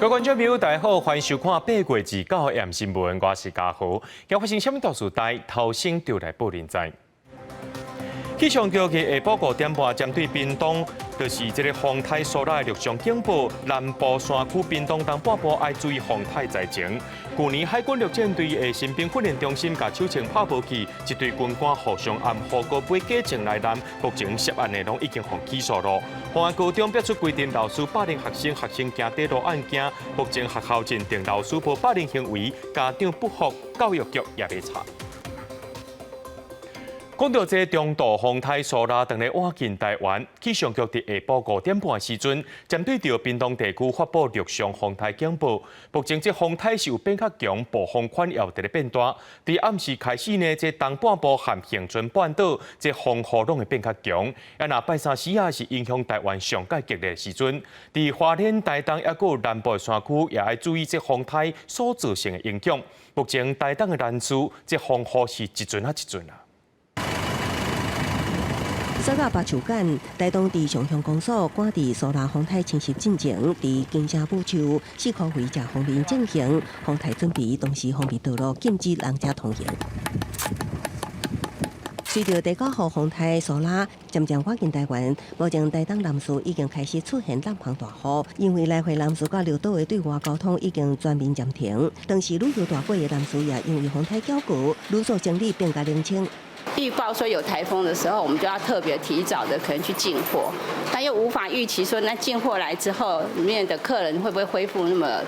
各位观众朋友，大家好，欢迎收看8月29号AM新闻，我是嘉豪。今发生什么大事代？头先就来报您知。气象局嘅下晡5点半，针对屏东，就是这个风台所在陆上警报，南部山区屏东东半部要注意风台在前。去年海军陆战队的新兵训练中心，甲手枪拍无去，一队军官互相按护高飞假证来南，目前涉案内容已经予起诉了。华安高中表出规定，老师霸凌学生行地路案件，目前学校认定老师无霸凌行为，家长不服，教育局也在查。讲到这中度风台苏拉等咧晚近台湾，气象局伫下晡5点半时阵，针对着屏东地区发布陆上风台警报。目前这风台是有变较强，暴风圈也有伫咧变大。伫暗时开始呢，这东半部和恒春半岛这风雨拢会变较强。若拜三时啊是影响台湾上界激烈的时阵，伫花莲、台东也有南部山区也要注意这风台所造成的影响。目前台东的人数，这风雨是一阵啊一阵啊。早到8树间，台东伫上乡公所赶伫苏拉风台侵袭进前，伫金城步树4棵回正风林进行风台准备，同时封闭道路，禁止人车通行。随着第9号风台苏拉渐渐靠近台湾，目前台东南市已经开始出现南方大雨，因为来回南市到绿岛的对外交通已经全面暂停。当时旅游大过的南市也因为风台搅局，旅宿整理变加冷清。预报说有台风的时候，我们就要特别提早的可能去进货，但又无法预期说那进货来之后，里面的客人会不会恢复那么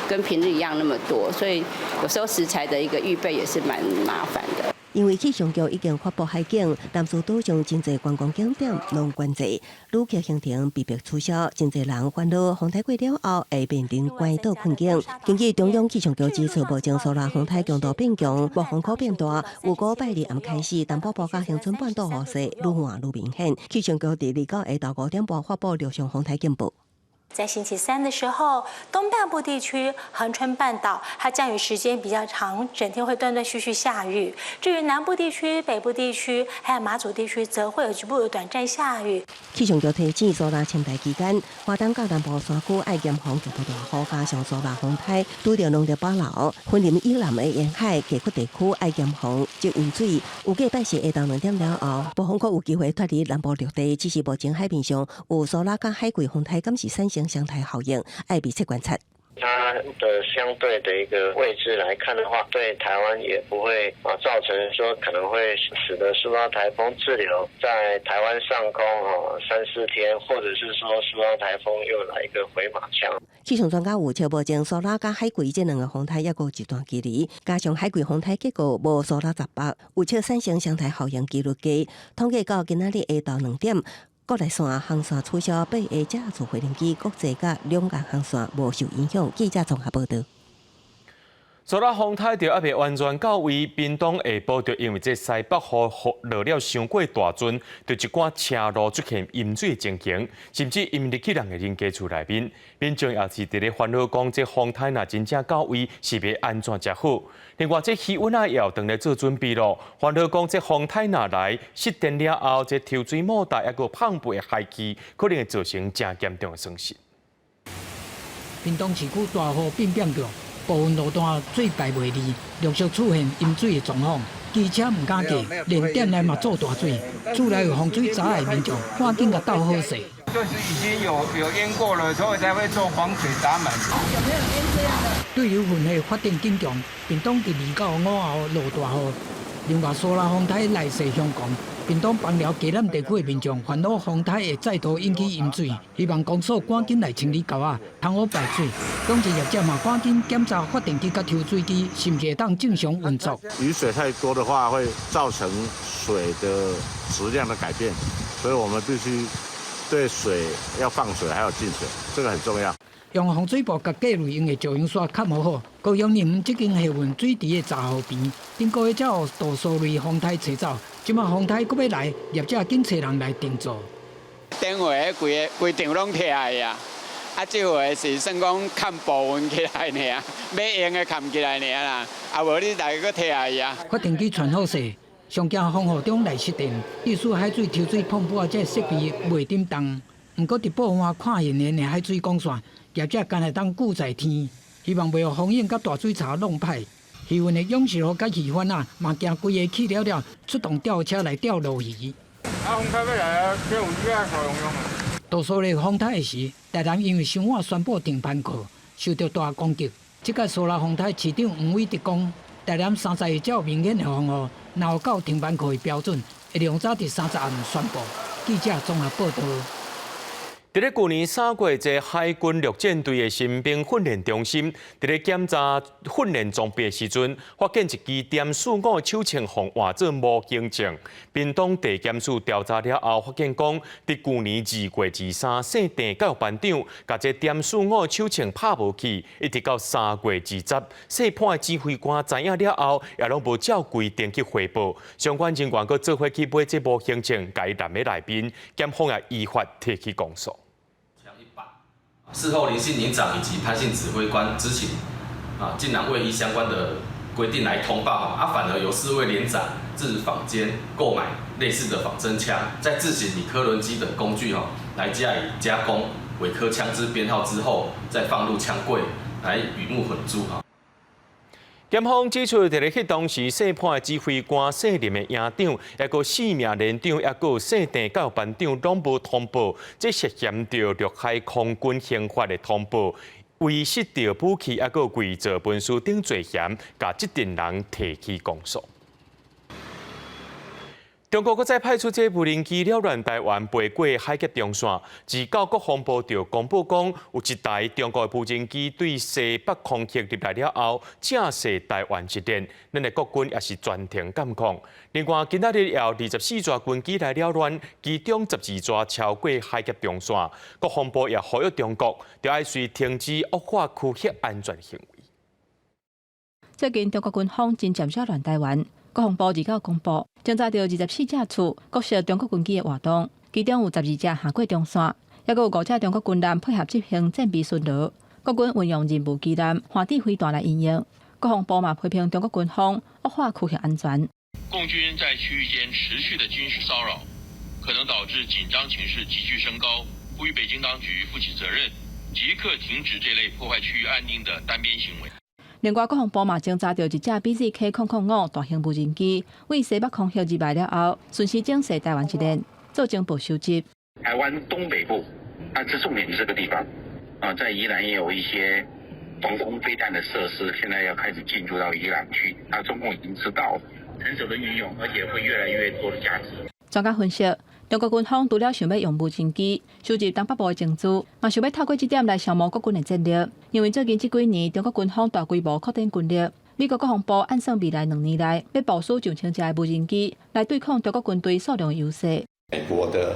跟平日一样那么多，所以有时候食材的一个预备也是蛮麻烦的。因为气象局已经发布海警，南市岛上真侪观光景点拢关闭，旅客行程被迫取消，真侪人烦恼风台过了后会面临关岛困境。根据中央气象局指出，目前苏拉风台强度变强，暴风圈变大，有5拜日暗开始，东北部甲恒春半岛雨势愈换愈明显。气象局伫29下昼5点半发布陆上风台警报。在星期3的时候，东半部地区、恒春半岛，它降雨时间比较长，整天会断断续续下雨。至于南部地区、北部地区，还有马祖地区，则会有局部的短暂下雨。气象局提醒，苏拉侵台期间，花东甲南部山区爱严防强度大雨，加上苏拉风台拄着农业保留，分林以南的沿海溪谷地区爱严防积淹水。有计拜四下昼2点了后，暴风圈有机会脱离南部陆地，只是目前海面上有苏拉甲海葵风台，敢是产生相台效应，爱密切观察。它的相对的一个位置来看的话，对台湾也不会造成说可能会使得苏拉台风滞留在台湾上空3-4天，或者是说苏拉台风又来一个回马枪。气象专家预测，目前苏拉甲海葵这2个风台也有一段距离，加上海葵风台结构无苏拉10北，预测产生相台效应几率低。统计到今仔日下昼2点。国内线航线取消8下架次飞行机，国际甲两岸航线无受影响。记者综合报道。苏拉风台就还未完全到位，屏东下晡就因为这西北雨落了伤过大阵，就一寡车路出现淹水情形，甚至淹入去人的人家厝内面。民众也是伫咧烦恼讲，这风台若真正到位，是要安怎才好？另外，这气温也要等来做准备咯。烦恼讲，这风台若来，失电了后，这抽水莫大，还有放背的海气，可能会造成真严重的损失。屏东市区大雨变强。部分路段水排袂离，陆续出现淹水的状况，机车唔敢过，连店内嘛做大水，厝内有洪水闸的民众，赶紧甲斗好势。就是已经有淹过了，所以才会做防水闸门。有没有淹这样的？对流云的发展紧强，屏东伫2到5号落大雨。另外，苏拉风台来势相共，屏东邦寮溪南地区的民众烦恼风台会再度引起淹水，希望公所赶紧来清理沟仔，通好排水。工程业者嘛赶紧检查发电机甲抽水机是毋是会当正常运作。雨水太多的话，会造成水的质量的改变，所以我们必须对水要放水，还有进水，这个很重要。用防水布甲过滤用的照阳刷盖好。高雄林即间下运水池的闸河边，顶个月才有大数类风台吹走，即马风台阁要来，业者紧找人来定做。顶回规场拢拆下呀，这回是算讲看部分起来尔，要用的看起来尔啦，无你来阁拆下呀。发电机传好势，上惊风雨中来失电，必须海水抽水碰破这设备袂点动。不过，伫部分看现的海水光线，业者干会当顾在天，希望袂互风险甲大水槽弄歹。渔运的勇士和甲渔贩啊，嘛惊规个起了，出动吊车来钓鲈鱼。风台要来啊，这有鱼啊，好用啊。多数的风台时，台南因为伤晚宣布停班课，受到大攻击。这届苏拉风台市长黄伟德讲，台南30个较明显的风雨，若有到停班课的标准，会量早伫30暗宣布。记者综合报道。伫咧去年3月，在海军陆战队的新兵训练中心，伫咧检查训练装备的时阵，发现一支点45手枪互换做无形证。屏东地检署调查了后，发现讲，伫去年2月23，姓郑教育班长甲这点45手枪拍无去，一直到3月20，姓潘的指挥官知影了后，也拢无照规定去汇报。相关人员阁做伙去买这无形证，甲伊揽喺内面，检方也依法提起公诉。事后林姓营长以及潘姓指挥官知情，竟然未依相关的规定来通报，反而由4位连长至坊间购买类似的仿真枪，再自行以科轮机等工具来加以加工伪科枪支编号之后，再放入枪柜来鱼目混珠。检方指出，伫咧迄当时，姓潘的指挥官、姓林的营长，也个4名连长，也个姓郑教育班长，拢无通报，这涉嫌着陆海空军刑法的通报，遗失着武器，也个伪造文书等罪嫌，甲这群人提起公诉。中国再派出这无人机扰乱台湾飞过海峡中线，自到国防部就公布讲，有一台中国无人机对西北空隙入来了后，正射台湾一列，咱的国军也是全程监控。另外，今仔日也有24架军机来扰乱，其中12架超过海峡中线。国防部也呼吁中国，就要随停止恶化区域安全行为。最近中国军方真渐扰乱台湾。国防部二九公布，侦查到24架次国涉中国军机的活动，其中有12架下过中线，也有5架中国军舰配合执行战备巡逻。国军运用任务机舰、反地飞弹来应用。国防部嘛批评中国军方恶化区域安全。共军在区域间持续的军事骚扰，可能导致紧张情势急剧升高，呼吁北京当局负起责任，即刻停止这类破坏区域安定的单边行为。另外，国防部嘛侦查到一架 BZK-005大型无人机，为西北空隙入来了后，顺势正射台湾一列，做情报收集。台湾东北部，这重点是这个地方在宜兰也有一些防空飞弹的设施，现在要开始进驻到宜兰去。中共已经知道成熟的运用，而且会越来越多的价值。专家分析，中国军方除了想要用无人机收集东北部的证据，嘛想要透过这点来消磨国军的战力。因为最近这几年，中国军方大规模扩展军力，美国国防部按算未来2年内要部署上千架的无人机来对抗中国军队数量优势。美国的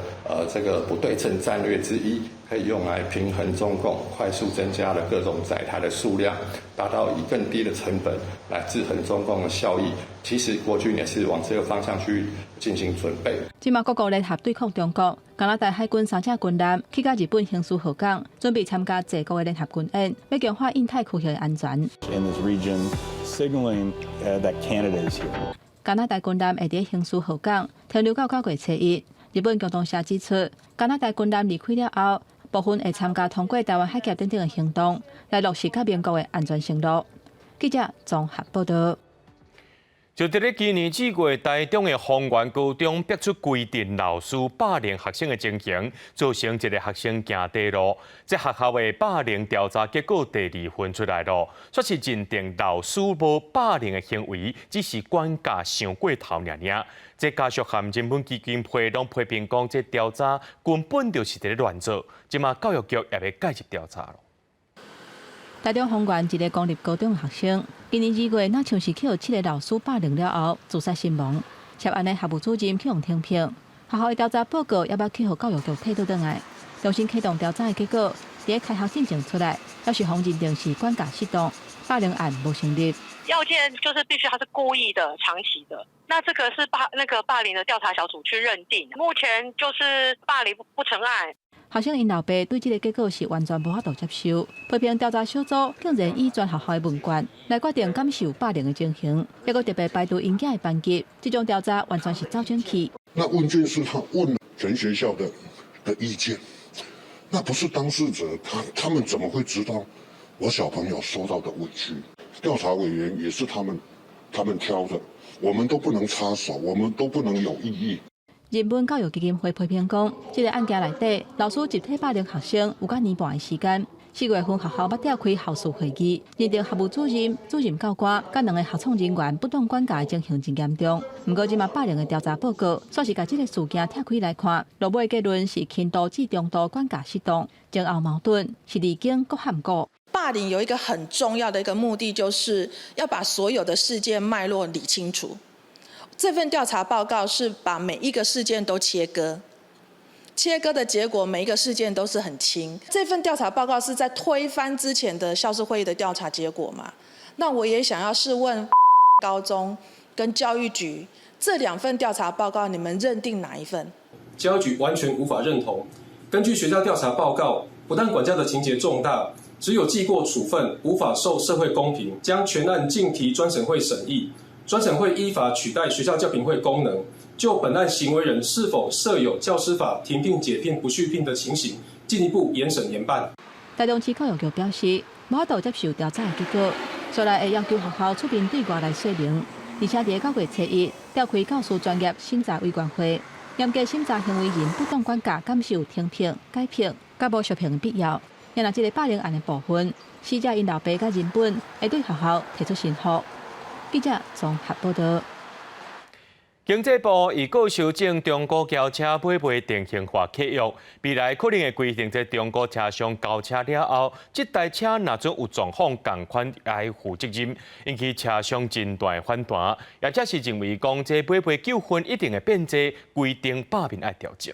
这个不对称战略之一，可以用来平衡中共，快速增加了各种载台的数量，达到以更低的成本来制衡中共的效益。其实国军也是往这个方向去进行准备。今嘛各国联合对抗中国，加拿大海军3架军舰去到日本刑事河港，准备参加这个的联合军演，要强化印太区域的安全。In this region, signaling that Canada is here. 加拿大军舰会伫刑事河港停留到9月7日。日本共同社指出，加拿大军舰离开了后，部分会参加通过台湾海峡等等的行动，来落实甲美国的安全承诺。记者综合报道。就伫咧今年4月，台中的丰原高中逼出规定老师霸凌学生的情形，造成一个学生行地路。这学校的霸凌调查结果第2份出来了，说是认定老师无霸凌的行为，只是管教上过头尔。这家属和人本基金会拢批评讲，这调查根本就是伫咧乱做。即马教育局也要介入调查了。台中丰原一个公立高中学生，今年2月，那像是去互7个老师霸凌了后自杀身亡。涉案的校务主任去用听评，学校的调查报告要不要去互教育局摕倒转来？重新启动调查的结果，伫开校进程出来，要是红认定是管教失当，霸凌案无成立。要件就是必须他是故意的、长期的。那这个是霸凌的调查小组去认定，目前就是霸凌不成案。学生因老爸对这个结果是完全无法度接受，批评调查小组竟然以全学校的问卷来决定感受霸凌的情形，也阁特别排除因囝的班级，这种调查完全是走进去。那问卷是他问了全学校的意见，那不是当事者，他们怎么会知道我小朋友受到的委屈？调查委员也是他们挑的，我们都不能插手，我们都不能有异议。人本教育基金会批评讲，这个案件内底，老师集体霸凌学生有甲年半的时间。4月份学校捌召开校事会议，认定学务主任教官甲2个校创人员不当管教的情形真严重。不过，即马霸凌的调查报告算是把这个事件拆开来看，落尾结论是轻度至中度管教失当，前后矛盾是离经各含过。霸凌有一个很重要的一个目的，就是要把所有的事件脉络理清楚。这份调查报告是把每一个事件都切割的结果，每一个事件都是很轻。这份调查报告是在推翻之前的校事会议的调查结果嘛？那我也想要试问高中跟教育局这2份调查报告，你们认定哪一份？教育局完全无法认同。根据学校调查报告，不但管教的情节重大，只有记过处分，无法受社会公平，将全案逕提专审会审议。专审会依法取代学校教评会功能，就本案行为人是否设有教师法停聘、解聘、不续聘的情形，进一步严审严办。台中市教育局表示，无法度接受调查的结果，将来会要求学校出面对外来说明，而且在9月7日召开教师专业审查委员会，严格审查行为人不当管教感受停聘、改聘、甲无续聘的必要。也若这个霸凌案的部分，死者因老爸甲人本会对学校提出申诉。记者综合报道。经济部已告修正中古轿车买卖定型化契约，未来可能会规定在中古车商交车了后，这台车若准有状况，同款来负责任，引起车商真大反弹。也则是认为讲，这买卖纠纷一定会变质，规定罢免爱调整。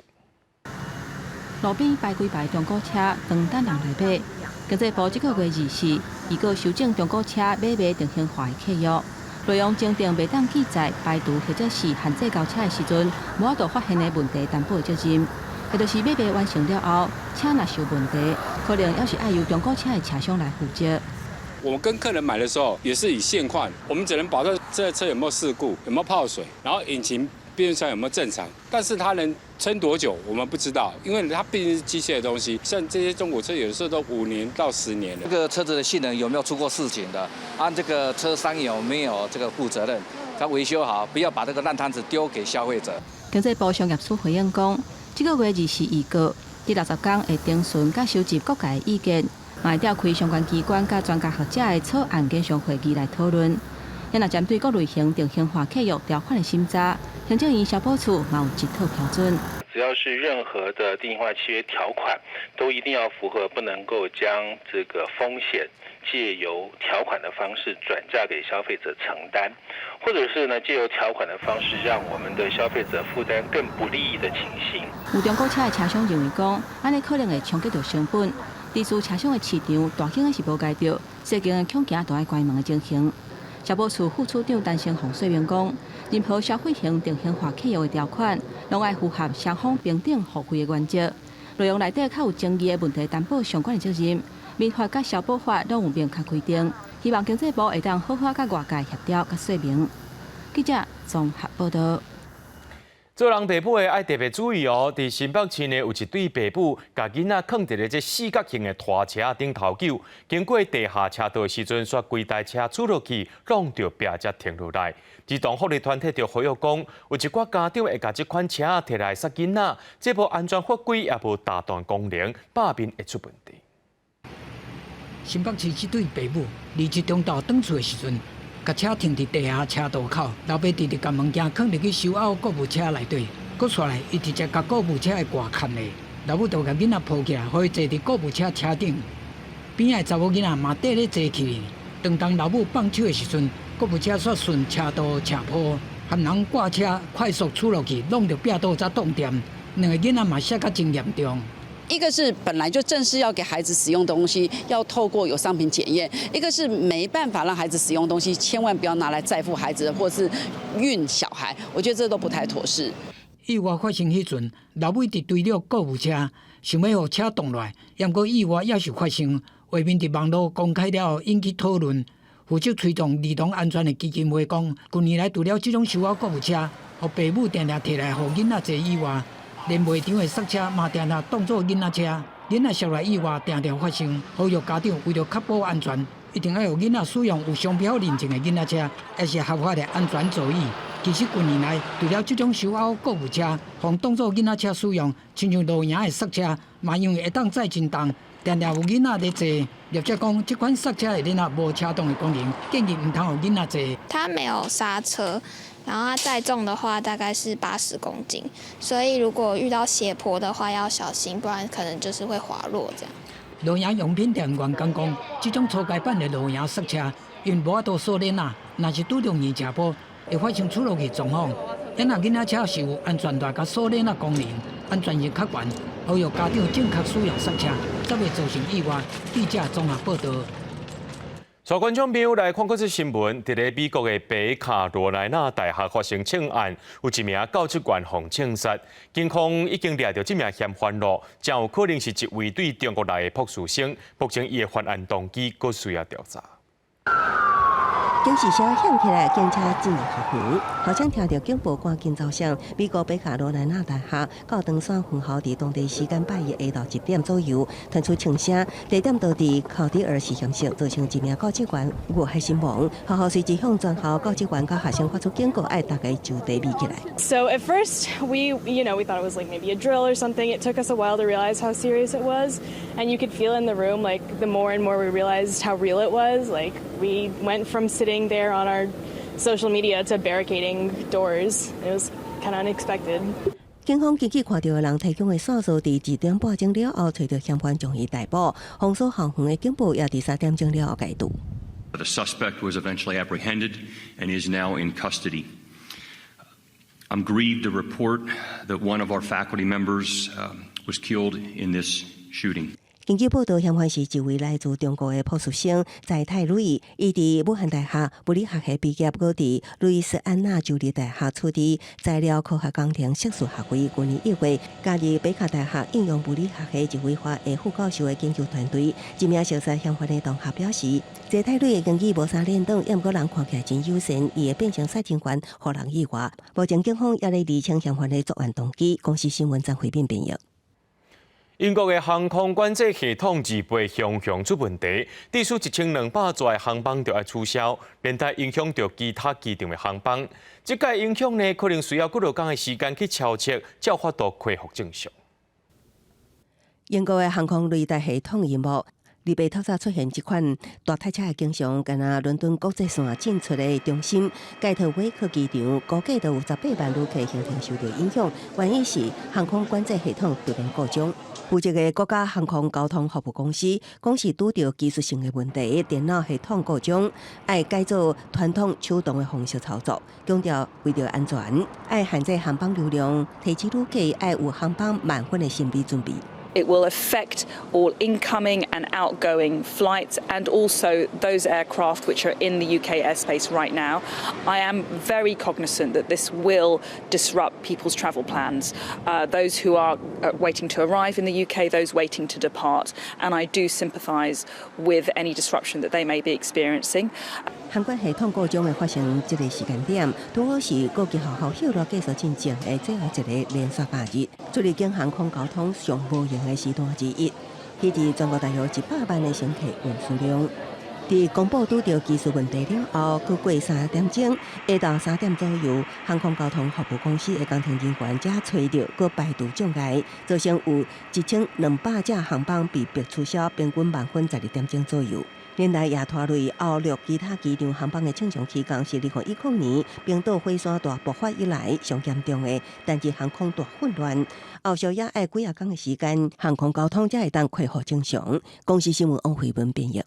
路边摆几排中古车，长等人来买。经济部这个月24已告修正中古车买卖定型化的契约。内容精定袂当记载排除或者是限制交车的时阵，无法度发现的问题担保的责任。也就是买卖完成了后，车若是有问题，可能要是爱由中古车的车商来负责。我们跟客人买的时候也是以现况，我们只能保证这车有没有事故，有没有泡水，然后引擎变速箱有没有正常，但是它能撑多久我们不知道，因为它毕竟是机械的东西。像这些中古车，有的时候都5年到10年了。这个车子的性能有没有出过事情的？按这个车商有没有这个负责任？他维修好，不要把这个烂摊子丢给消费者。经济部商业署回应讲，这个月24预告，第60天会定询甲收集各界的意见，嘛会召开相关机关甲专家学者的草案检商会议来讨论。也若针对各类型定型化契约条款的审查，行政院消保处嘛有一套标准。只要是任何的定型化契约条款，都一定要符合，不能够将这个风险借由条款的方式转嫁给消费者承担，或者是呢借由条款的方式让我们的消费者负担更不利益的情形。有中古车的车商认为讲，安尼可能会冲击到成本，低俗车商的市场大兴的是无解到，世间的恐惊都爱关门的情形。消保处副处长陈成宏说明讲，任何消费型定型化契约的条款，拢爱符合双方平等互惠的原则。内容内底较有争议的问题担保相关的责任，民法甲消保法拢有明确规定。希望经济部会当好好甲外界协调甲说明。记者综合报道。做人爸母的爱特别注意哦，伫新北市呢有一对爸母，甲囡仔放伫咧这四角形的拖车顶头囧，经过地下车道的时阵，煞规台车出落去，撞到壁才停落来。儿童福利团体就呼吁讲，有一寡家长会甲这款车摕来杀囡仔，这部安全法规也无达到功能，罢免会出问题。新北市一对爸母21中昼转厝的时阵，甲车停伫地下车道口，老爸直直将物件放入去收押购物车内底，佫煞来伊直接甲购物车的挂牵咧，老母就甲囡仔抱起来，互伊坐伫购物车车顶。边仔查某囡仔嘛缀咧坐起。当老母放手的时阵，购物车煞顺车道斜坡，含人挂车快速出落去，弄到壁道才动点。2个囡仔嘛摔甲真严重。一个是本来就正式要给孩子使用东西，要透过有商品检验；一个是没办法让孩子使用东西，千万不要拿来载负孩子或是运小孩。我觉得这都不太妥适。意外发生迄阵，老母直追了购物车，想要让车动落来，不过意外也是发生。画面伫网络公开了后，引起讨论。负责推动儿童安全的基金会讲，近年来除了这种收押购物车，互爸母定定摕来互囡仔坐以外。连卖场的刹车嘛，定定当作囡仔车，囡仔宿内意外常常发生，呼吁家长为了确保安全，一定要有囡仔使用有商标认证的囡仔车，也是合法的安全座椅。其实近年来，除了这种收押购物车，互当作囡仔车使用，亲像露营的塞车，嘛因为会当载真重，常常有囡仔在坐。业者讲，这款塞车的囡仔无车动的功能，建议唔通有囡仔坐。它没有刹车。然后它载重的话大概是80公斤，所以如果遇到斜坡的话要小心，不然可能就是会滑落这样。露营用品店员工讲，这种初阶版的露营塞车，因无法度锁链啊，若是拄着硬斜坡，会发生出落去状况。因那囡仔车是有安全带甲锁链啊功能，安全性较悬，呼吁家长正确使用塞车，才袂造成意外。记者综合报道。所观众朋友来看过这新闻，伫咧美国的北卡罗来纳大学发生枪案，有一名教职员被枪杀，警方已经抓到这名嫌犯了，真有可能是一位对中国来的博士生，目前伊的犯案动机佫需要调查。警示声响起来，警车进入学园，好像听到警报赶紧走向美国北卡罗来纳大学高等山分校伫当地时间8月下昼1点左右传出枪声，地点倒伫考迪尔市险色，造成一名教职员遇害身亡。学校随即向全校教职员甲学生发出警告，要大家就地避起来。So at first we thought it was like maybe a drill or something. It took us a while to realize how serious it was, and you could feel in the room like the more and more we realized how real it was. Like we went from sitting there on our social media to barricading doors. It was kind of unexpected. 警方根据看到的人提供的线索，伫2点半钟了后，找到嫌犯将伊逮捕。封锁校园的警报也伫3点钟了后解除。The suspect was eventually apprehended and is now in custody. I'm grieved to report that one of our faculty members was killed in this shooting. 根据报道，嫌犯是一位来自中国的博士生，在泰瑞，伊伫武汉大学物理学系毕业，搁伫路易斯安那州立大学取得材料科学工程硕士学位。去年1月，加入北卡大学应用物理学系一位华裔副教授的研究团队。一名熟悉嫌犯的同学表示，在泰瑞的经济无啥联动，也毋过人看起来真友善，伊会变成赛警官，互人意外。目前警方也在厘清嫌犯的作案动机。公司新闻张回斌编译。英国的航空管制系统自备常常出问题，至少1200座的航班就要取消，连带影响到其他机场的航班。这个影响呢，可能需要几多天的时间去敲测，才有法度恢复正常。英国的航空雷达系统荧幕。2月透早出现一款大太车的经常，敢若伦敦国际线进出的中心，盖特威克机场估计就有18万旅客行程受到影响。原因是航空管制系统突然故障。负责的国家航空交通服务公司讲是拄到技术性的问题，电脑系统故障，要改做传统手动的方式操作。强调为了安全，要限制航班流量，提醒旅客要有航班满分的心理准备。It will affect all incoming and outgoing flights and also those aircraft which are in the UK airspace right now. I am very cognizant that this will disrupt people's travel plans, those who are waiting to arrive in the UK, those waiting to depart, and I do sympathise with any disruption that they may be experiencing. 航管系统故障的发生这个时间点，拄好是国际学校休了技术进程的最后一个连续假日，作为经航空交通上无用的时段之一。迄日全国大约100万的乘客运输量。在公布拄到技术问题了后，过3点钟，下到3点左右，航空交通服务公司的工程人员才找到搁排除障碍，造成有1200架航班被迫取消，平均满分12点钟左右。连带也拖累后陆其他机场航班的正常期间是2019年冰岛火山大爆发以来上严重的单日航空大混乱。后续也要几天的时间，航空交通才会当恢复正常。公司新闻王慧文编译。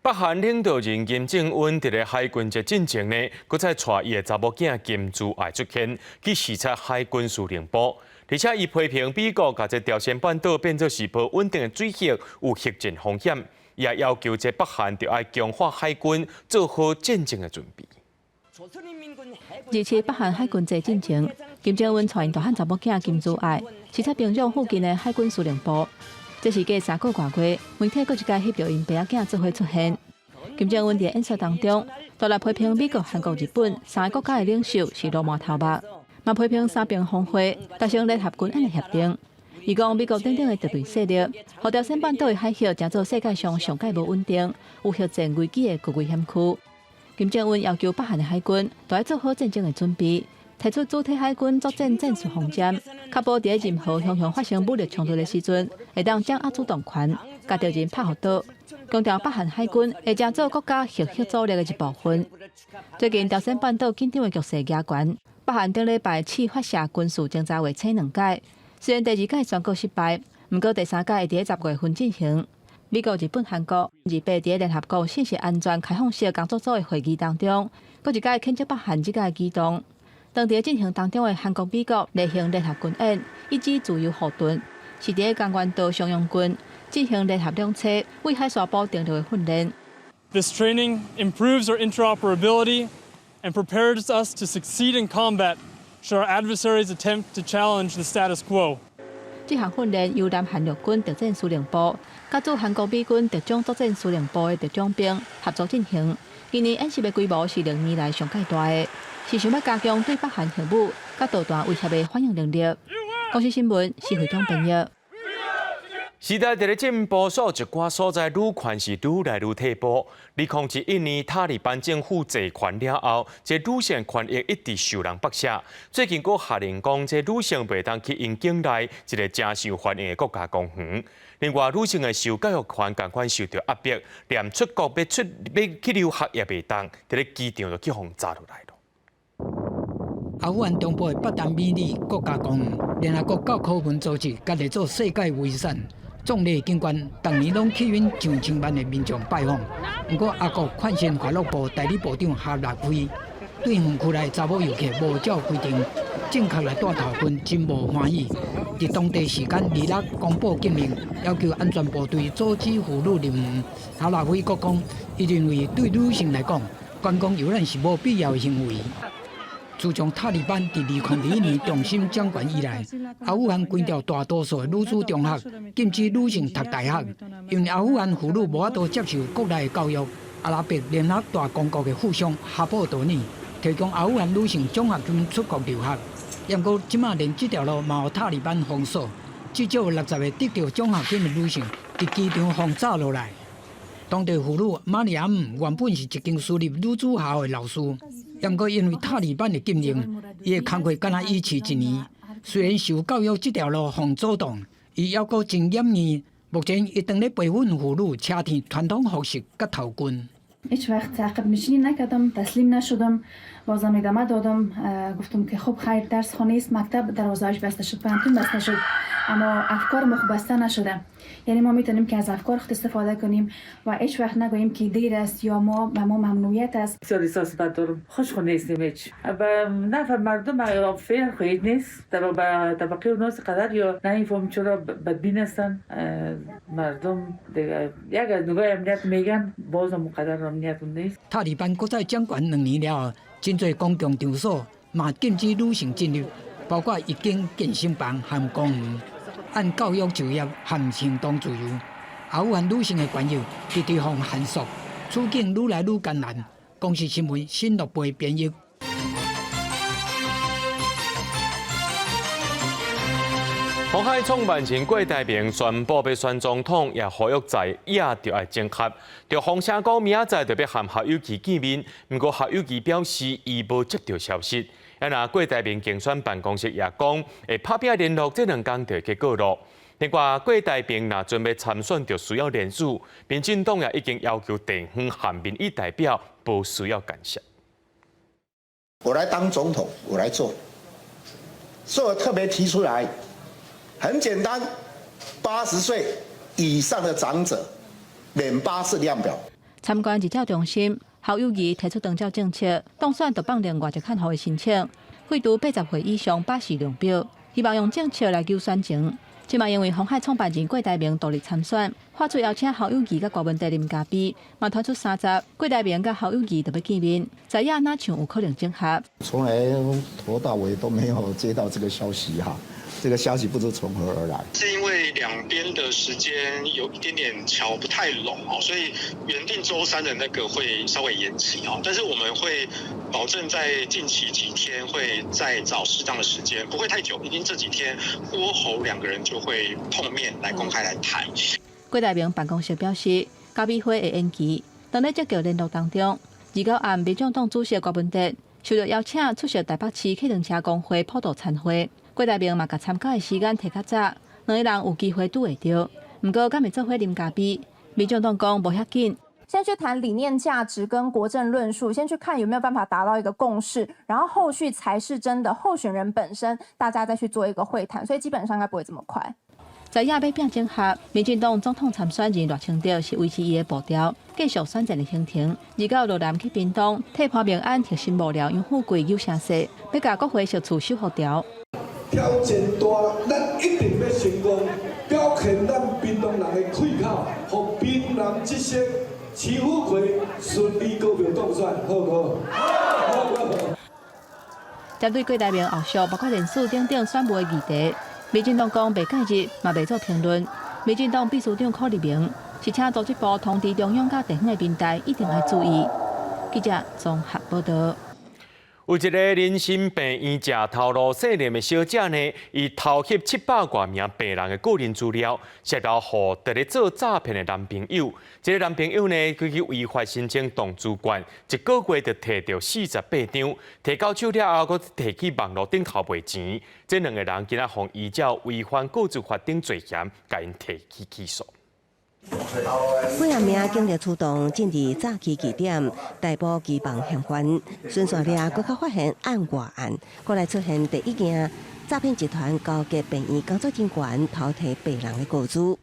北韩领导人金正恩伫咧海军节进前呢，佮再带伊的查某囝金珠爱出现去视察海军司令部，而且伊批评美国把这朝鲜半岛变作是不稳定的水域，有核战风险。也要求这北韩就要强化海军，做好战争的准备。27北韩海军节进前，金正恩带因大汉查某囝金珠爱视察平壤附近的海军司令部。这是隔3个月，媒体搁一届翕到因爸仔囝做伙出现。金正恩在演说当中，大力批评美国、韩国、日本3个国家的领袖是罗毛头目，嘛批评三边峰会达成联合军演的协定。伊讲美国等等的敌对势力，互朝鲜半岛的海峡成做世界上上界无稳定、有核战危机的高危险区。金正恩要求北韩的海军都要做好战争的准备，提出主体海军作战战术方针，确保在任何向发生武力冲突的时阵，会当掌握主动权，甲敌人拍互倒。强调北韩海军会成做国家核组力的一部分。最近朝鲜半岛紧张的局势加悬，北韩顶礼拜试发射军事侦察卫星2届，虽然第2届宣告失败，不过第3届会伫10月份进行。美国、日本、韩国、日本伫联合国信息安全开放式工作组的会议当中，搁一届谴责北韩这届举动。当伫进行当中的韩国、美国例行联合军演，以及自由护盾，是伫江原道商用军进行联合两栖为海沙堡定着的训练。This training improves our interoperability and prepares us to succeed in combat should our adversaries attempt to challenge the status quo. 这项训练由南韩陆军特战司令部、甲驻韩国美军特种作战司令部的特种兵合作进行。今年演习的规模是6年来上界大的，是想要加强对北韩核武甲导弹威胁的反应能力。公司新闻，是会长编译。时代在咧进步，所有一寡所在愈权是愈来愈退步。2011年塔利班政府集权了后，这女性权益一直受人剥削。最近佫下令讲，这女性袂当去因境内一个真受欢迎的国家公园。另外，女性的受教育权同款受到压迫，连出国要去留学也袂当，在咧机场就去互抓落来了。阿富汗东部的巴丹米里国家公园，联合国教科文组织家己做世界遗产。壮丽景观，当年拢吸引上千万的民众拜访。不过，阿国款新快乐部代理部长夏立辉对园区内查某游客无照规定，正确来带头群真无欢喜。伫当地时间2日公布禁令，要求安全部队阻止妇女入园。夏立辉阁讲，伊认为对女性来讲，观光游览是无必要的行为。自从塔利班伫2001年重新掌权以来，阿富汗关掉大多数的女子中学，禁止女性读大学，因为阿富汗妇女无法度接受国内的教育。阿拉伯联合大公国的富商哈布多尼提供阿富汗女性奖学金出国留学，不过即马连这条路嘛，塔利班封锁，至少有60个得到奖学金的女性伫机场轰炸落来。当地妇女玛丽亚姆原本是一间私立女子学校的老师。不过因为塔利班的禁令，伊的工课敢若延迟1年。虽然受教育这条路防阻挡，伊还阁真严严。目前伊正咧培训妇女车天传统服饰甲头巾。هیچ وقت تعقیب نشینی نکردم، تسلیم نشدم، بازم ادامه دادم. گفتم که خب خیر درس خانه است، مکتب دروازه‌اش بسته شد، پانتون بسته شد، اما افکار ما بسته نشده. یعنی ما میتونیم که از افکار خود استفاده کنیم و هیچ وقت نگوییم که دیر است یا ما به ما ممنوعیت است. بسیار احساس بد دارم، خوشخو نیستیم هیچ. و نفع مردم فعل خواهید نیست، طبقه اوناس قدر یا نمیفهم چرا بدبین هستن. مردم دیگه یک از نگاه امنیت میگن باز مقدر塔利班搁再掌权2年了，真侪公共场所嘛禁止女性进入，包括一间健身房和公园，按教育、就业和行动自由。阿富汗女性的权益直直被限缩，处境愈来愈艰难。公视新闻新乐培编译。鸿海创办人郭台铭宣布要选总统，也呼吁在野就要整合。就风声讲明仔载就要和夏友琪见面，不过夏友琪表示伊无接到消息。那郭台铭竞选办公室也讲会拍拼联络这2天就结果咯。另外，郭台铭若准备参选，就需要联署。民进党也已经要求地方和民意代表不需要干涉。我来当总统，我来做，所以我特别提出来。很简单，80岁以上的长者免巴士量表。参观日照中心，夏友琪提出长照政策，当选就放另外一项号的申请，废除80岁以上巴士量表，希望用政策来救选情。即嘛因为鸿海创办人郭台铭独立参选，发出邀请夏友琪甲郭文台林嘉宾，嘛传出3集，郭台铭甲夏友琪特别见面，在野哪像有可能整合？从来头到尾都没有接到这个消息哈。这个消息不知从何而来。是因为两边的时间有一点点瞧不太拢哦，所以原定周3的那个会稍微延期哦，但是我们会保证在近期几天会再找适当的时间，不会太久，一定这几天郭侯2个人就会碰面来公开来谈。郭台铭办公室表示，交委会会延期，当咧积极联络当中。29暗，民众党主席郭文哲受到邀请出席台北市汽车工会普渡餐会，郭台铭嘛甲参加的时间提较早，2个人有机会拄会到。不过，敢会做伙啉咖啡，民众党讲无遐紧。先去谈理念价值跟国政论述，先去看有没有办法达到一个共识，然后后续才是真的候选人本身，大家再去做一个会谈，所以基本上应该不会这么快。在亚被变整合，民进党总统参选人赖清德是维持伊的步调，继续选战的行程。29落南去屏东，替潘明安核心幕僚杨富贵有声势，要甲国会小处修复掉。挑战大，咱一定要成功，表现咱屏东人的气口，互屏南这些徐富贵顺利高票当选，好不好？好。针对郭台铭后续包括人事等等选务的议题。民进党讲未介入，嘛未做评论。民进党秘书长柯立明是请组织部通知中央甲地方的平台一定要注意。记者综合报道。有一个人心病院食头路细念的小姐呢，伊偷翕700多名病人的个人资料，泄露予在咧做诈骗的男朋友。这个男朋友呢，佢去违法申请动资管，1个月就摕到48张，摕到手了后，佮摕去网络顶头卖钱。这2个人今仔互依照违反告知法定罪嫌，甲因提起起诉。几项名警力出动，进入早期据点，逮捕基帮嫌犯。顺续了，搁较发现案外案，过来出现第一件诈骗集团交给病院工作人员偷摕病人的个资。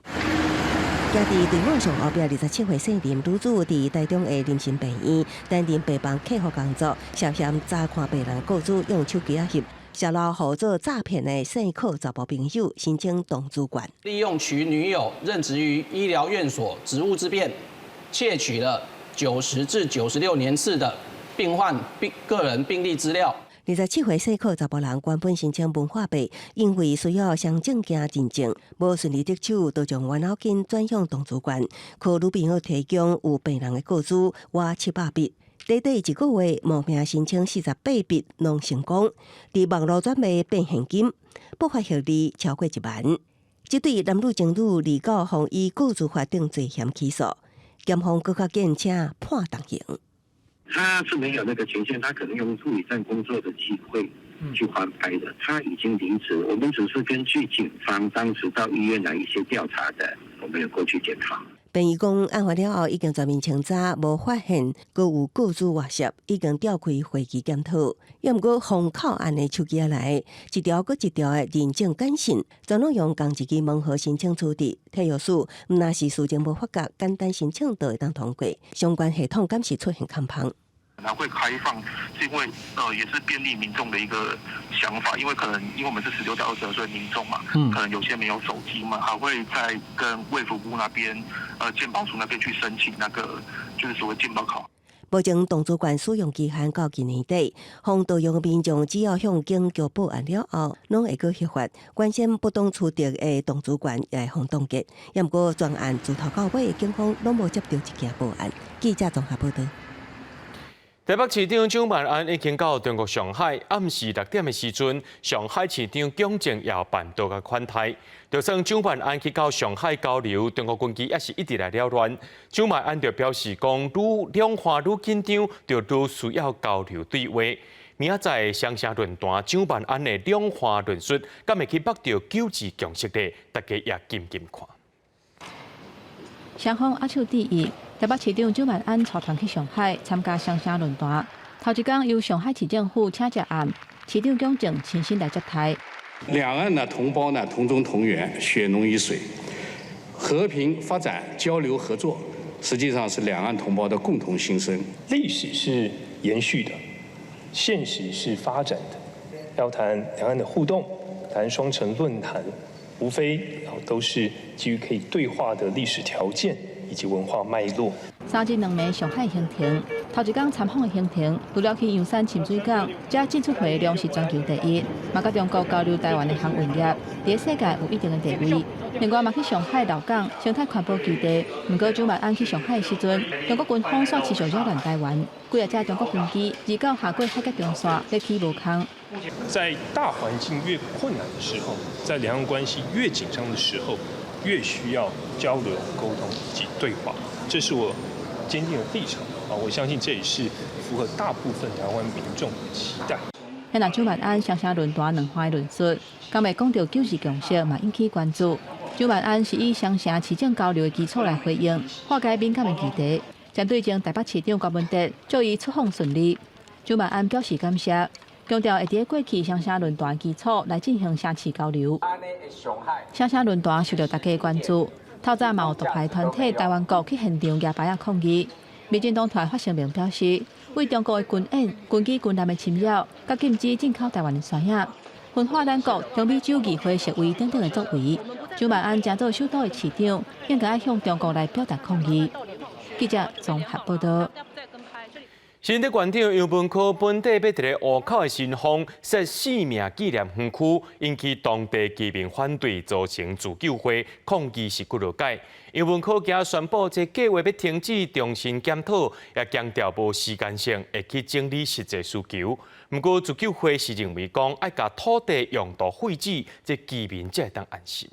家伫电网上后壁27岁姓林女子伫台中的林森病院担任病房客服工作，涉嫌查看病人个资，用手机翕。泄露予做诈骗的姓柯查甫朋友申请动资管，利用其女友任职于医疗院所职务之便，窃取了90至96年次的病患个人病历资料。27岁姓柯查甫人原本申请文化费，因为需要双证件认证，无顺利得手，就将元老金转向动资管。柯女朋友提供有病人的个资，我700笔。短短1个月，冒名申请48笔，拢成功。伫网络转卖变现金，不法获利超过1万。这对男女情侣29号以告知法定罪嫌起诉，检方搁较建请判当刑。他是没有那个权限，他可能用助理站工作的机会去翻拍的。他已经离职，我们只是根据警方当时到医院来一些调查的，我们有过去检讨。病院讲，案发了后已经全面清查，无发现搁有告知外泄，已经召开会议检讨。要毋过封口案的手机来，一条搁一条的认证简讯，全拢用同一支门号申请处理。体育署毋若是事情无发觉，简单申请就会当通过。相关系统敢是出现空棚。它会开放，是因为也是便利民众的一个想法，因为我们是16到22岁民众嘛，可能有些没有手机嘛，还会在跟卫福部那边健保署那边去申请那个就是所谓健保卡。目前动资管使用期限到今年底，防盗用民众只要向警局报案了后，拢会搁核发。关心不当取得的动资管也会防冻结。要毋过专案自头到尾，警方拢无接到一件报案。记者综合报道。台北市长蒋万安已经到中国上海，暗时6点的时阵，上海市长蒋正也办多个款待。就算蒋万安去到上海交流，中国军机也是一直来扰乱。蒋万安就表示讲，两岸愈紧张，就愈需要交流对话。明仔载双城论坛，蒋万安的两岸论述，敢会去bắt到9字共识的，大家也静静看。双方握手致意。台北市长蒋万安带团去上海参加双城论坛，头一天由上海市政府请假案，市长蒋正亲身来接待。两岸的同胞呢，同宗同源，血浓于水，和平发展、交流合作，实际上是两岸同胞的共同心声。历史是延续的，现实是发展的。要谈两岸的互动，谈双城论坛，无非都是基于可以对话的历史条件以及文化脉络。3日2暝上海行程。头一天参访的行程，除了去阳山潜水港，这进出口量是全球第一，嘛甲中国交流台湾的航运业，伫世界有一定的地位。另外嘛去上海老港生态环保基地，不过周万安去上海的时阵，中国军方煞持续扰乱台湾，几啊只中国军机自到下过海角中线，要起无空。在大环境越困难的时候，在两岸关系越紧张的时候，越需要交流、沟通以及对话，这是我坚定的立场啊！我相信这也是符合大部分台湾民众的期待。那周万安双城论坛2番论述，刚才讲到九二共识嘛引起关注。周万安是以双城市政交流的基础来回应化解敏感的议题。针对前台北市长郭文哲祝伊出访顺利，周万安表示感谢，强调会伫过去双城论坛基础来进行城市交流。双城论坛受到大家关注，透早嘛有独派团体台湾国去现场举牌啊抗议。民进党团发声明表示，为中国的军演、军机、军舰的侵扰，甲禁止进口台湾的山药，分化咱国中美洲议会席位等等的作为。周万安正做首都的市长，应该向中国来表达抗议。记者综合报道。新竹县长杨文科本地要伫咧湖口的新丰设4名纪念园区，引起当地居民反对，造成自救会抗议是骨落解。杨文科今宣布这计划要停止，重新检讨，也强调无时间性，会去整理实际需求。不过自救会是认为讲，爱甲土地用途废止，这居民才会当安心。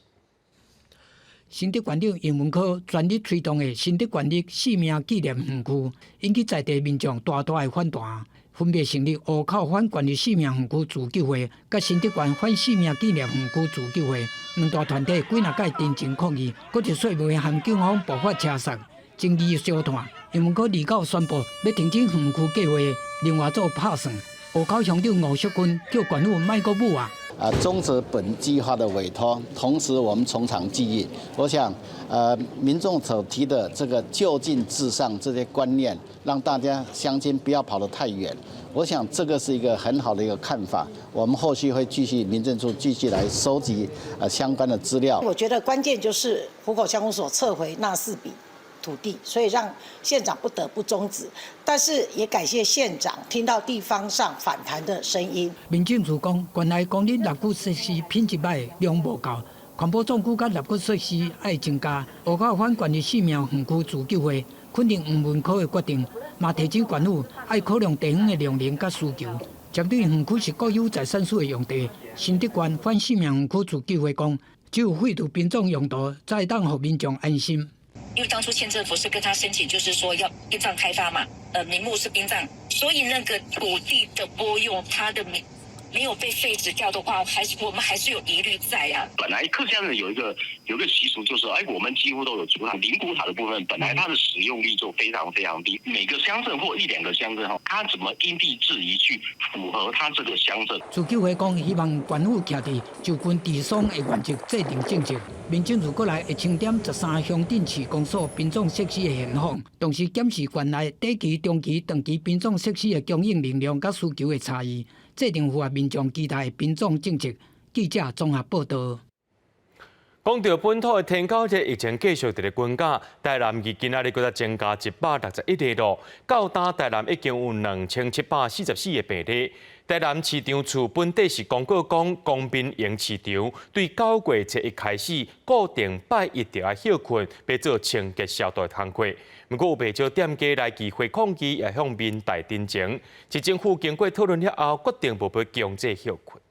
新竹县长杨文科全力推动的新竹县立4名纪念园区，引起在地民众大的反弹，分别成立湖口反县立4名园区自救会，甲新竹县反4名纪念园区自救会两大团体几若届真情抗议，搁一说袂含警方爆发车祸，争议烧炭。杨文科29宣布要停止园区计划，另外做拍算。湖口乡长吴淑君叫县府莫搁舞啊。终止本计划的委托，同时我们从长计议。我想，民众所提的这个就近至上这些观念，让大家相信不要跑得太远。我想这个是一个很好的一个看法。我们后续会继续民政处继续来收集相关的资料。我觉得关键就是湖口乡公所撤回那4笔土地，所以让县长不得不终止。但是也感谢县长听到地方上反弹的声音。民政处讲，原来公立垃圾设施品质歹，量无够，环保总局甲垃圾设施爱增加。湖口反县立4名园区自救会肯定杨文科的决定，嘛提醒县府爱考量地方的量能甲需求。针对园区是国有财产税的用地，新竹县反4名园区自救会讲，只有废除品种用途，才会当让民众安心。因为当初县政府是跟他申请，就是说要殡葬开发嘛，名目是殡葬，所以那个土地的拨用，它的没有被废止掉的话，我们还是有疑虑在啊。本来客家人有一个习俗，就是说，我们几乎都有竹塔，灵骨塔的部分本来它的使用率就非常非常低，每个乡镇或1-2个乡镇它怎么因地制宜去符合它这个乡镇？自救会讲，希望县府徛伫就近地爽的原则制定政策。民政处过来会清点13乡镇市公所殡葬设施的现况，同时检视县内短期、中期、长期殡葬设施的供应能量甲需求的差异，制定符合民众期待的殡葬政策。记者综合报道。讲到本土的天狗节疫情继续伫咧滚价，台南至今仔日搁再增加161例咯，到今台南已经有2744个病例。台南市场处本地是公告讲，公民营市场对9月初1开始固定拜一就要休困，要做清洁消毒的工作。不过有不少店家来集会抗议，也向民代တင်情。市政府经过讨论了后，决定无要强制休困。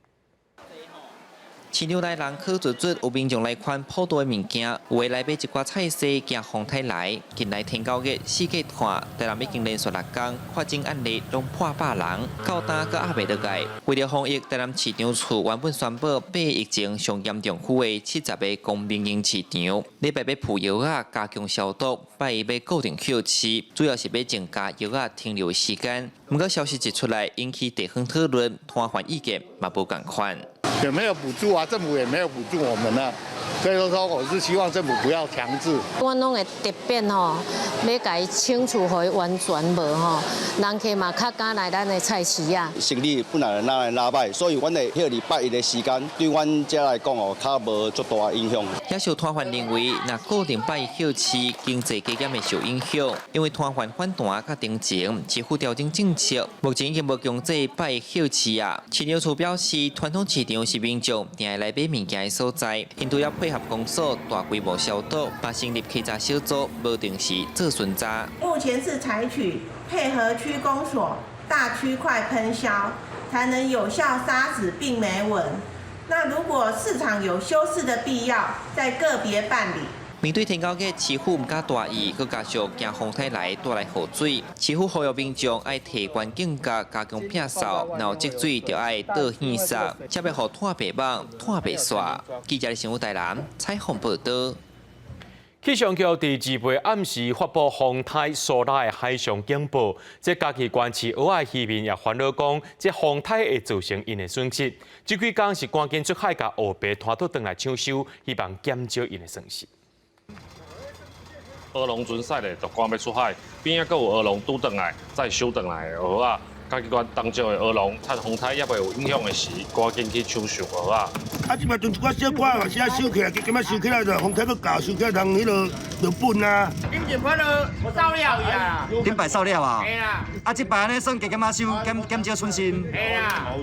市场内人口逐逐，有民众来看普渡的物件，有的来买一寡菜色，惊风台来。近来天9月4月看，台南已经连续6天发生案例，拢破100人，到今阁还未落来。为了防疫，台南市场处原本宣布8疫情上严重区的70个公民营市场，礼拜要铺药啊，加强消毒，拜一要固定休市，主要是要增加药啊停留的时间。不过消息一出来，引起地方讨论，摊贩意见嘛无共款。有没有补助啊？政府也没有补助我们呢。所以说，我是希望政府不要强制。阮拢会特别吼，要甲伊清除，互伊完全无吼，人客嘛较敢来咱的菜市啊。生意本来拉歹，所以阮的迄个礼拜一的时间，对阮遮来讲哦，较无足大影响。也受摊贩认为，若固定拜休市，经济加减会受影响，因为摊贩反弹甲定情，市府调整政策，目前已经无强制拜休市啊。市场处表示，传统市场是民众定来买物件的所在，因都要配合公所大规模消毒，把成立稽查小组，无定时做巡查。目前是采取配合区公所大区块喷销，才能有效杀死病媒蚊。那如果市场有修饰的必要，再个别办理。面对天高嘅市府唔敢大意，佮加上惊风台来带来雨水，市府呼吁民众爱提高警觉，加强摒扫，然后积水就爱倒现杀，才袂互拖白网、拖白刷。记者新闻台南采访报道。气象局伫2月暗时发布风台所拉的海上警报，这嘉义县市蚵仔渔民也烦恼讲，这风台会造成因的损失。这几天是赶紧出海，甲乌白拖倒转来抢收，希望减少因的损失。鹅笼船驶咧，就赶要出海，边仔阁有鹅笼拄转来，再收转来的蚵仔。嘉义县当朝的鹅笼，趁风台也袂有影响的时，赶紧去抢收蚵仔。即摆仲一寡小寡，嘛是啊收起来，今仔收起来就风台佫搞，收起来人迄落就本啊。顶前款就扫了伊啊。顶摆扫了啊。嘿啦。啊，即摆安尼算加减啊收，减少损失。嘿啦。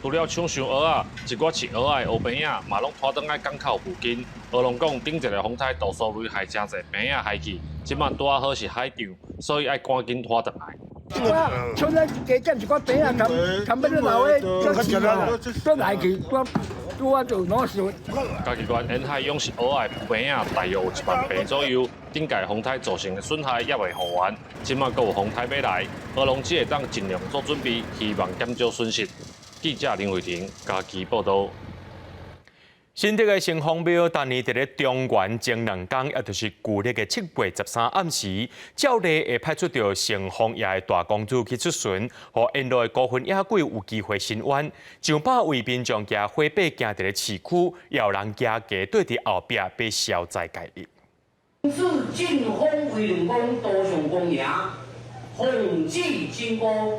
除了抢收蚵仔，一寡饲蚵仔的乌边仔嘛拢拖倒来港口附近。鹅笼讲顶一个风台毒素危害真侪边仔害去，即摆拄啊好是海场，所以爱赶紧拖倒来。像咱加减一寡边仔，看要留诶，都来去，我就攞少。嘉义县沿海养殖蚵仔的边仔大约有1万平左右，顶届风台造成的损害也未复原，即摆阁有风台要来，鹅笼只会当尽量做准备，希望减少损失。记者林慧婷，嘉义报道。新竹的城隍庙，当年伫咧中原前2天，也就是旧历的7月13暗时，照例会派出着城隍爷的大公主去出巡，互沿路的孤魂野鬼有机会伸冤。上百位民众骑火把行伫咧市区，也有人骑鸡对伫后壁被消灾解厄。自晋封为灵公，多上公爷，弘济金光。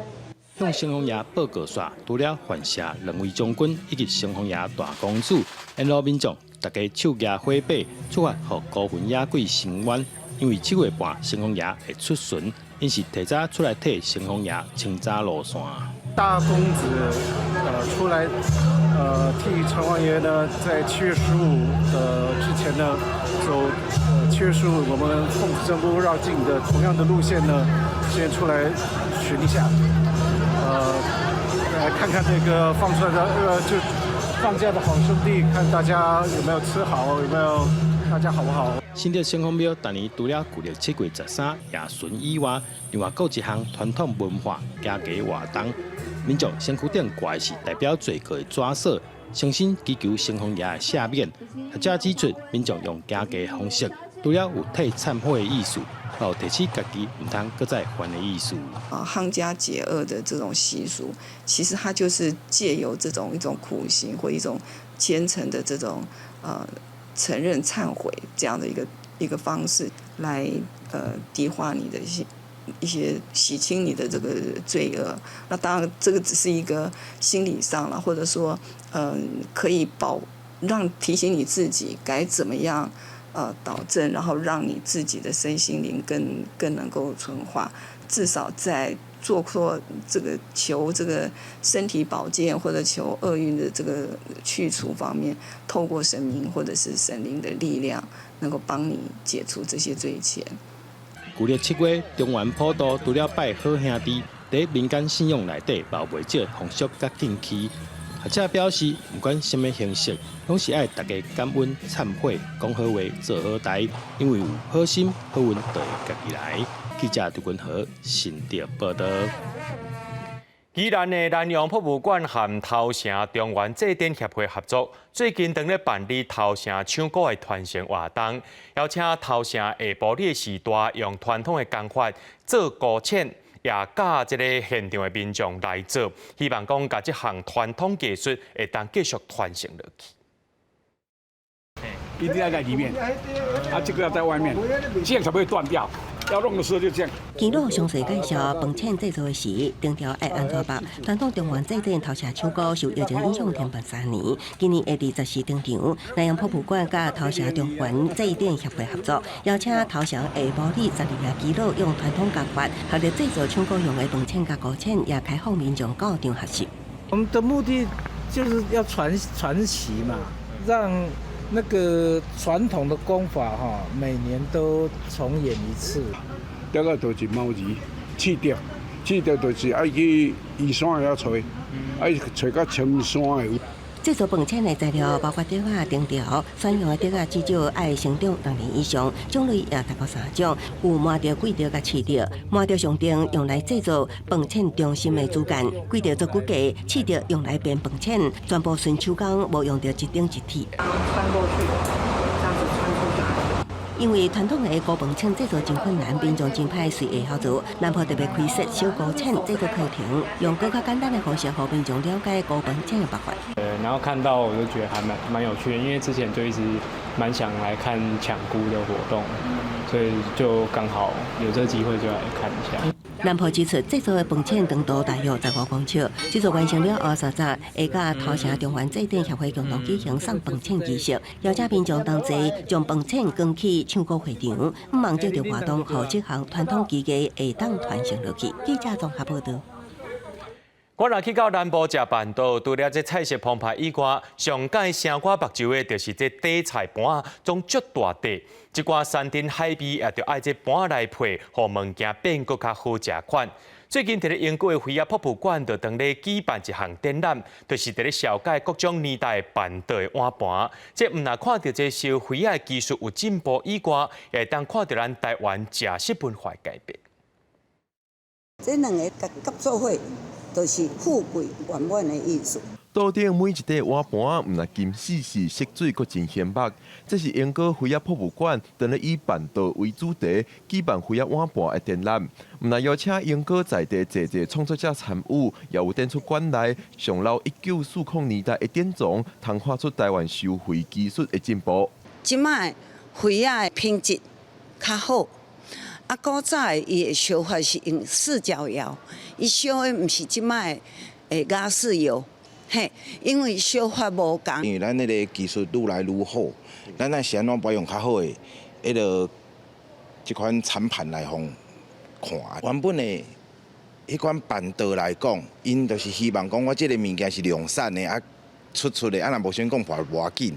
向城隍爷报告煞，除了犯下2位将军以及城隍爷大公主，沿路民众大家手举火把，出发互孤魂野鬼伸冤。因为7月半城隍爷会出巡，因是提早出来替城隍爷清查路线。大公子出来替城隍爷呢，在7月15之前呢，走7月15我们奉子正步绕境的同样的路线呢，先出来巡一下。来看看这个放出来的就放假的好兄弟，看大家有没有吃好，有没有大家好不好？新竹城隍庙当年除了旧历7月13夜巡以外，另外还有一项传统文化家家活动，民众身躯顶挂的是代表罪过的纸锁，诚心祈求城隍爷的赦免。学者指出，民众用家家方式，除了有替忏悔的意思。哦，提起家己唔通搁再还的意思。夯家解厄的这种习俗，其实它就是借由这种一种苦行或一种虔诚的这种承认忏悔这样的一个方式，来涤化你的一些洗清你的这个罪恶。那当然，这个只是一个心理上了，或者说可以让提醒你自己该怎么样。导正，然后让你自己的身心灵更能够纯化，至少在做错这个求这个身体保健或者求厄运的这个去除方面，透过神明或者是神灵的力量，能够帮你解除这些罪愆。旧历7月，中原普渡除了拜好兄弟，在民间信仰内底嘛有袂少风俗甲禁忌。学者表示，不管什么形式，拢是爱大家感恩、忏悔、讲好话、做好代，因为有好心、好运就会家己来。记者杜君和新竹报道。宜兰的南洋博物馆和头城中原祭典协会合作，最近正咧办理头城唱歌的传承活动，邀请头城下晡日时代用传统的工法做鼓浅。也甲这个现场的民众来做，希望讲甲这项传统技术会当继续传承落去。一定要在里面，这个要在外面，这样才不会断掉。要弄的时候就这样。记录详细介绍饭罄制作的时，定调爱安怎办。传统中原祭典头城唱歌受疫情影响停办3年，今年下24登场。南洋泡芙馆甲头城中原祭典协会合作，邀请头城下晡里12名基佬用传统工法，学着制作唱歌用的饭罄甲糕罄，也开放民众到场学习。我们的目的就是要传习嘛，让那个传统的功法每年都重演一次。这个就是毛鱼，去掉就是爱去移山遐找，爱找到青山的。制作饭罄的材料包括竹仔、藤条，选用的竹仔至少爱成长2年以上，种类也达到3种，有麻条、桂条甲刺条。麻条上顶用来制作饭罄中心的主干，桂条做骨架，刺条用来编饭罄，全部纯手工，无用到一顶一体。穿过去，这样子穿出来。因为传统的高饭罄制作真困难，民众真歹随会晓做。南部特别开设小高罄制作课程，用更加简单的方式，让民众了解高饭罄的办法。然后看到我就觉得还蛮有趣的，因为之前就一直蛮想来看抢菇的活动，所以就刚好有这个机会就来看一下。南部指出，制作的饭罄长度大约15公尺，制作完成了后，3早会甲头城中原祭典协会共同举行送饭罄仪式，邀请民众同齐将饭罄扛去唱歌会场，望这条活动，让这项传统技艺会当传承落去。记者综合报道。我若去到南部食饭岛，除了这菜色澎湃以外，上界城瓜目睭的，就是这底菜盘啊，种足大底。这寡山珍海味也着爱这盘来配，互物件变搁较好食款。最近伫咧英国的飞亚泡芙馆，就当咧举办一项展览，就是伫咧小解各种年代饭岛的碗盘。这毋但看到这烧飞亚的技术有进步以外，也会当看到咱台湾食食文化改变。这两个合作伙，就是富贵圆满的意思。岛顶每一块碗盘，毋但金细细，色水阁真显目。这是英国飞亚泡芙馆，当咧以饭岛为主题，举办飞亚碗盘的展览。毋但邀请英国在地侪创作者参与，也有展出馆内上老1940年代的典藏，通看出台湾收费技术的进步。即摆飞亚的品质较好。古早伊的烧法是用四角窑，伊烧的毋是即摆的雅士窑，嘿，因为烧法无共。因为咱迄个技术愈来愈好，咱那是安怎保养较好的，迄个即款产盘来互看。原本的迄款板道来讲，因就是希望讲我即个物件是量产的，出的，若无想讲破无要紧。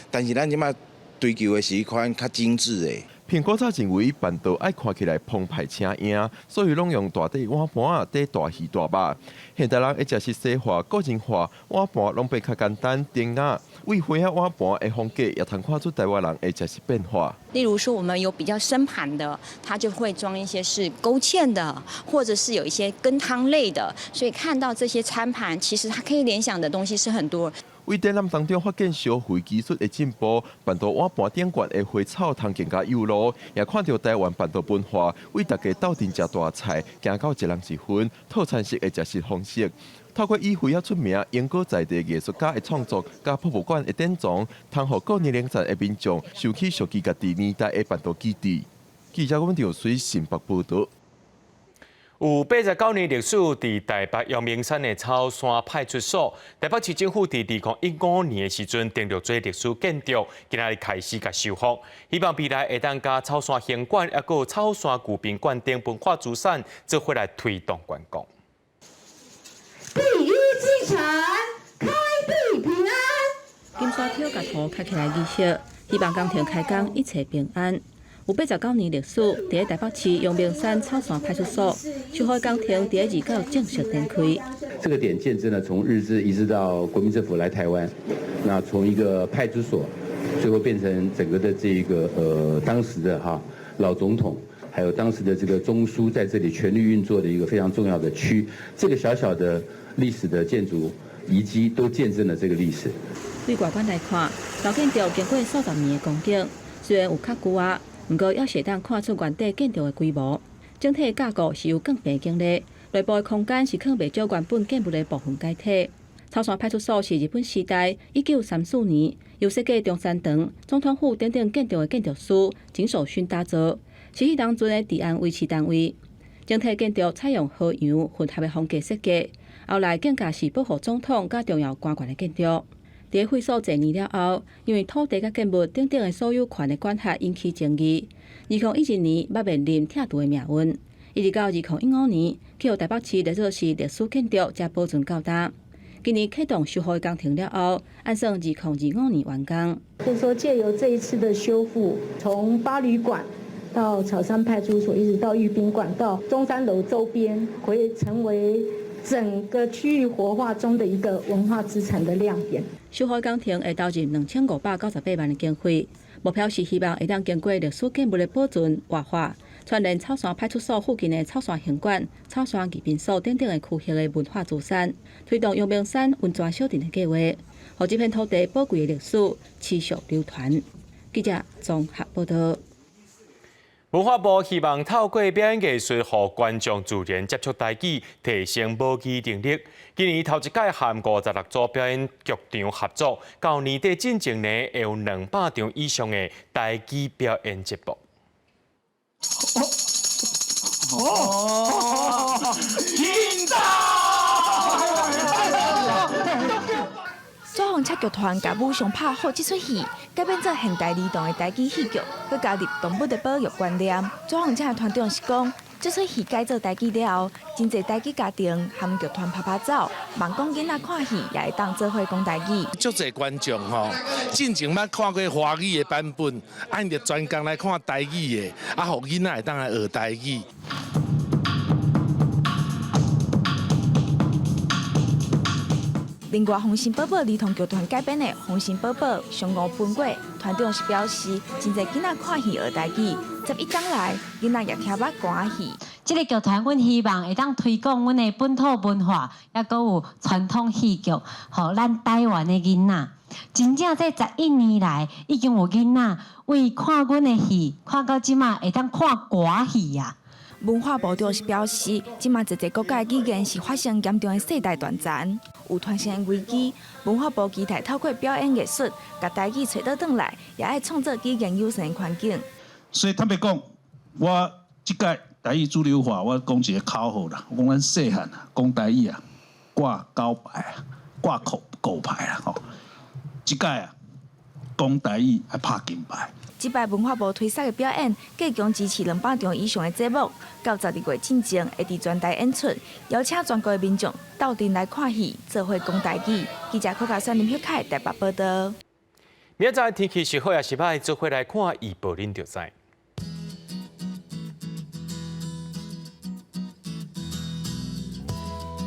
但是咱即摆追求的是迄款较精致的。苹果早认为饭岛爱看起来澎湃青颖，所以拢用大底碗盘底大鱼大肉。现代人一直是西化、个人化，碗盘拢变较简单典雅。为飞亚碗盘的风格，也通看出台湾人的食食变化。例如说，我们有比较深盘的，它就会装一些是勾芡的，或者是有一些羹汤类的。所以看到这些餐盘，其实它可以联想的东西是很多。为展览当中发现烧费技术的进步，饭岛碗盘顶悬的花草通更加有路，也看到台湾饭岛文化为大家斗阵食大菜，行到一人一份套餐式的食食方式。透过以飞亚出名英国在地艺术家的创作，加泡芙馆的典藏，通互各年龄层的民众收起属于家己年代的饭岛基地。记者阮张水新北报道。有89年历史，伫台北阳明山的草山派出所，台北市政府伫2015年的时阵订立做历史建筑，今仔日开始甲修复，希望未来会当甲草山行馆，还有草山古宾馆等文化资产做伙来推动观光。第一进城，开闭平安。金沙跳甲土开起来仪式，希望工程开工一切平安。有89年历史，伫台北市阳明山草山派出所，修复工程伫29正式展开。这个点见证了从日治一直到国民政府来台湾，那从一个派出所，最后变成整个的这个当时的老总统，还有当时的这个中枢在这里全力运作的一个非常重要的区。这个小小的历史的建筑遗迹都见证了这个历史。对外观来看，老建筑经过数十年的光景，虽然有较旧啊。不过，也是当看出原地建筑的规模，整体架构是有更平经历，内部的空间是可袂少原本建筑的部分解体。草山派出所是日本时代1934年由设计中山堂、总统府等等建筑的建筑师井守勋打造，是迄当阵的治安维持单位。整体建筑采用河洋混合的风格设计，后来更加是保护总统甲重要官员的建筑。伫会所侪年了后，因为土地甲建物等等的所有权的管辖引起争议。2011年，捌面临拆除的命运，一直到2015年，去互台北市列作是历史建筑才保存到今。今年启动修复的工程了后，按算2025年完工。就是说，借由这一次的修复，从巴旅馆到草山派出所，一直到御宾馆，到中山楼周边，会成为整个区域活化中的一个文化资产的亮点。修复工程会投入2598万的经费，目标是希望会当经过历史建物的保存活化，串联草山派出所附近的草山行馆、草山宜宾所等等的区域的文化资产，推动阳明山温泉小镇的计划，让这片土地宝贵的历史持续流传。记者综合报道。文化部希望透过表演艺术，让观众自然接触台语，提升母语能力。今年头一届含56组表演剧场合作，到年底进前呢，会有200场以上的台语表演节目。左红赤剧团甲武上拍好这出戏，改编做现代儿童的台语戏剧，佮加入动物的保育观念。左红赤的团长是讲，这出戏改做台语了后，真侪台语家庭含剧团拍走，望讲囡仔看戏也会当做伙讲台语。足侪观众吼，进前捌看过华语的版本，按着专工来看台语的，互囡仔会当来学台语。另外，红心宝宝儿童剧团改编的《红心宝宝上午分过》，团长是表示，真侪囡仔看戏学台语，11天来，囡仔也听捌歌戏。这个剧团，阮希望会当推广阮的本土文化，也阁有传统戏剧，互咱台湾的囡仔。真正这11年来，已经有囡仔为看阮的戏，看到即马会当看歌戏啊。文化部长是表示，即马一个国家的语言是发生严重的世代断层，有传承的危机。文化部期待透过表演艺术，把台语找倒转来，也爱创造语言友善的环境。所以坦白讲，我即届台语主流化，我讲一个口号啦，我讲咱细汉啊，讲台语啊，挂狗牌啊，挂狗牌啊，吼，即届啊，讲台语爱拍金牌。即摆文化部推出的表演，计强支持200场以上的节目，到12月进前会伫全台演出，邀请全国的民众到阵来看戏，做伙讲台语。记者柯嘉珊、林秀凯台北报道。明仔载天气是好也是歹，做伙来看预报，恁就知。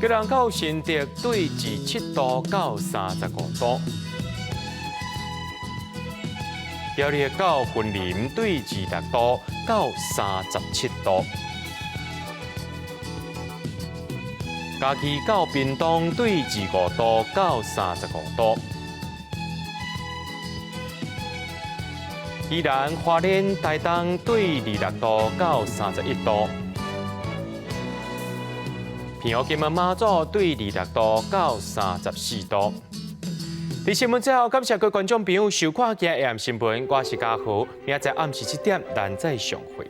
吉人到新竹对27度到35度。苗栗到云林对26度到37度，嘉义到屏东对25度到35度，宜兰花莲台东对26度到31度，平湖金门马祖对26度到34度。伫新闻最后，感谢各位观众朋友收看今日 AM 新闻，我是嘉豪，明仔载暗时7点，咱再相会。